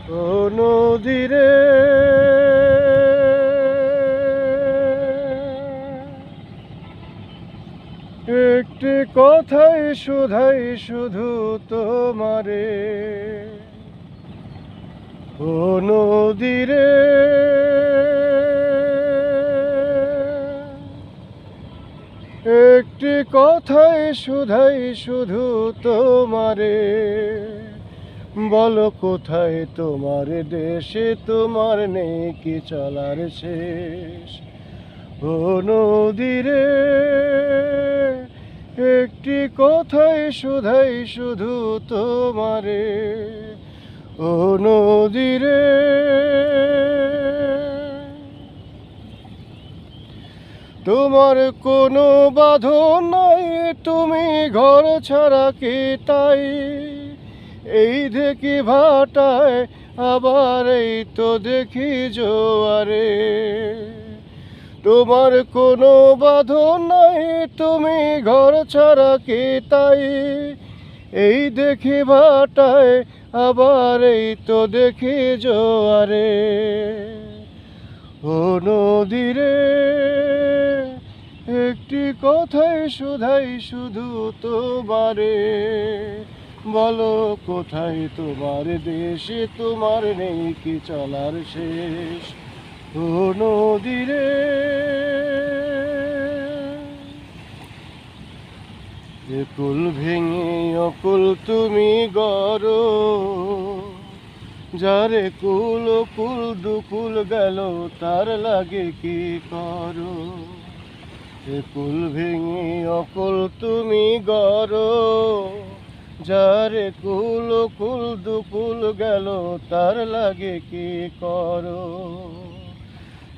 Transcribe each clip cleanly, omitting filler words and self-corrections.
ও নদীরে একটি কথাই শুধাই শুধু তোমারে, ও নদীরে একটি কথাই শুধাই শুধু তোমারে, বলো কোথায় তোমার দেশে, তোমার নেই কি চলার শেষ। ও নদীরে একটি কথাই শুধাই শুধু তোমারে, ও নদীরে তোমার কোনো বাঁধন নাই, তুমি ঘর ছাড়া কি তাই, এই দেখি ভাটায় আবার এই তো দেখি জোয়ারে। তোমার কোনো বাঁধন নাই, তুমি ঘর ছাড়া কি তাই, এই দেখি ভাটায় আবার এই তো দেখি জোয়ারে। ও নদীরে একটি কথাই শুধাই শুধু তোমারে, বলো কোথায় তোমার দেশে, তোমার নেই কি চলার শেষ। ও নদীরে একুল ভেঙে অকুল তুমি গড়ো, যারে কুল কুল দুকুল গেল তার লাগে কি করো। একুল ভেঙে অকুল তুমি গড়ো, যারে কুল কুল দুকুল গেল তার লাগে কি করো।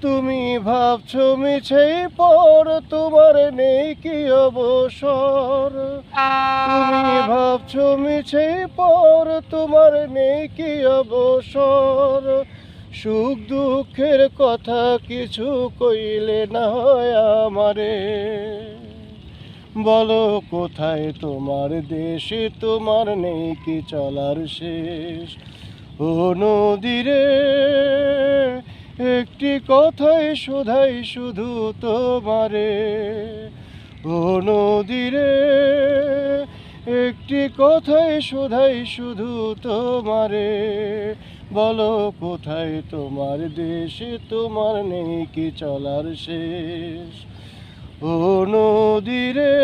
তুমি ভাবছো মিছেই পর, তোমার নেই কি অবসর। তুমি ভাবছো মিছেই পর, তোমার নেই কি অবসর। সুখ দুঃখের কথা কিছু কইলে না হয় আমারে, বলো কোথায় তোমার দেশে, তোমার নেই কি চলার শেষ। ও নদীরে একটি কথাই শুধাই শুধু তোমারে, ও নদীরে একটি কথাই শুধাই শুধু তোমারে, বলো কোথায় তোমার দেশে, তোমার নেই কি চলার শেষ। ও নদীরে